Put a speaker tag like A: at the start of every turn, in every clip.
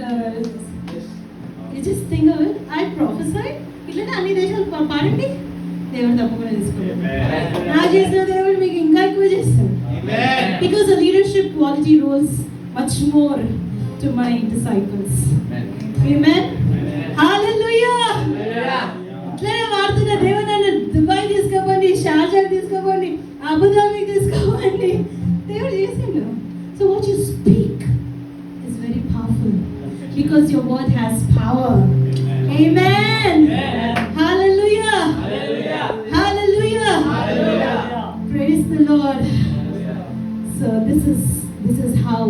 A: You just think of it. I prophesy. ఇట్లనే అన్ని దేశాలు పాడండి, దేవుడు తప్పకుండా తీసుకోవాలి. నా చేసిన దేవుడు మీకు ఇంకా ఎక్కువ చేస్తాడు. Because the leadership quality rose much more to my disciples. Amen. Hallelujah. ఇట్లనే వాడుతున్న దేవుడు నన్ను దుబాయ్ తీసుకోపోండి, షార్జా తీసుకోపోండి, అబుదాబి తీసుకోపోండి, దేవుడు చేసిండు. So what you speak is very powerful because your word has power. Amen. Hallelujah. Hallelujah. Praise the Lord. So this is how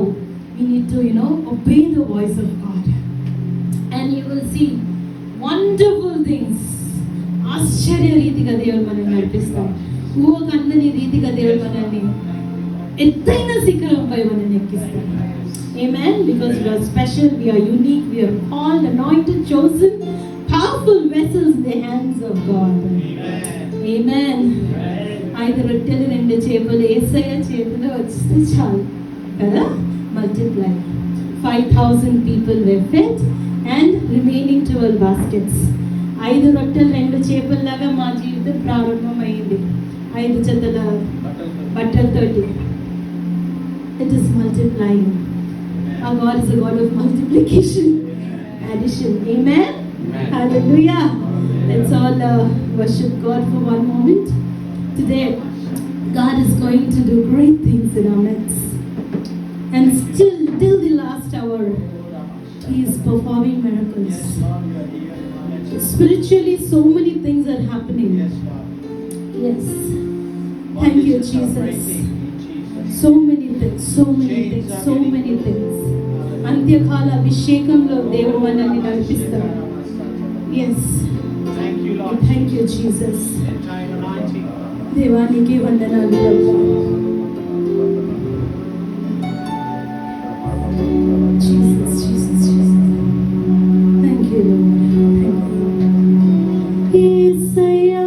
A: we need to, obey the voice of God, and you will see wonderful things. ఆశ్చర్య రీతిగా దేవుడు మనల్ని నడిపిస్తాడు. ఊహకందని రీతిగా దేవుడు మనల్ని ఎత్తైన శిఖరంపై మనల్ని ఎక్కిస్తాడు. Amen. Because we are special, we are unique, we are called, anointed, chosen, powerful vessels in the hands of God. Amen. 5 రొట్టెలు 2 చేపలు యేసయ్య చేతిలో వస్తే చాలు కదా, multiply. 5,000 people were fed and remaining 12 baskets. 5 రొట్టెలు 2 చేపల్లాగా మా జీవితం ప్రారంభమైంది. 5 జతల బట్టలతోటి. It is multiplying. Our God is a God of multiplication, addition. Amen. Hallelujah. Let's all worship God for one moment. Today, God is going to do great things in our midst. And still, till the last hour, He is performing miracles. Spiritually, so many things are happening. Yes. Thank you, Jesus. So many things. అంత్యకాల అభిషేకంలో దేవుడు మనల్ని నడిపిస్తాడు. Yes. Thank you, Jesus. దేవానికి వందనాలు. Jesus. Thank you, Lord. Yesaya.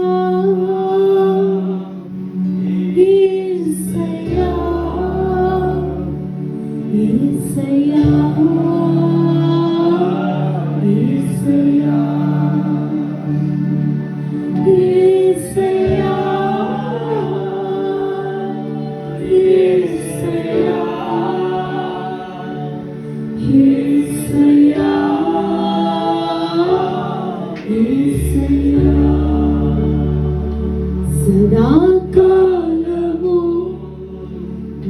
A: సదాకాలము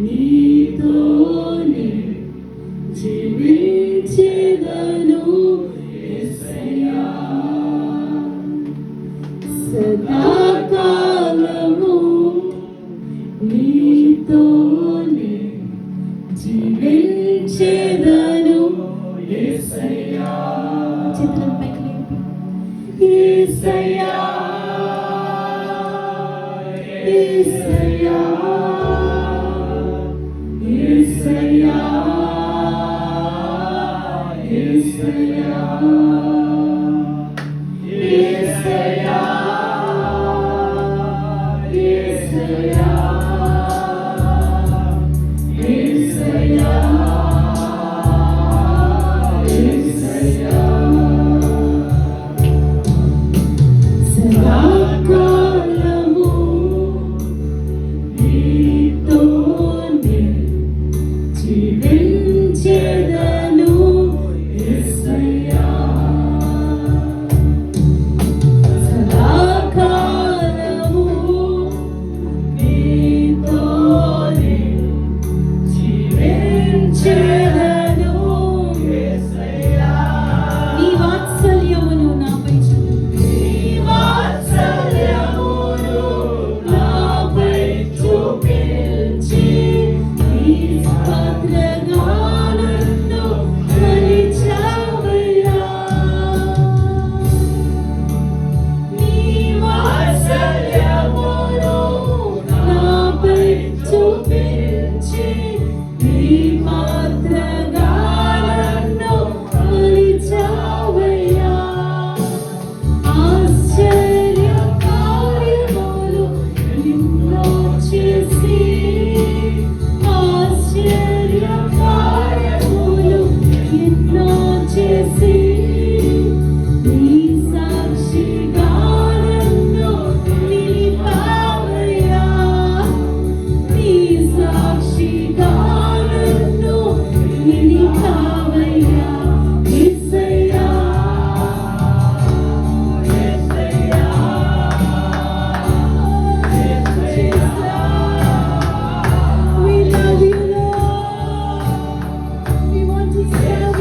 A: నీతోనే జీవించెదను యేసయ్యా. సదాకాలము నీతోనే జీవించెదను యేసయ్యా. చేతులను పైకి లేపి యేసయ్యా. Yesaya, Yesaya, Yesaya.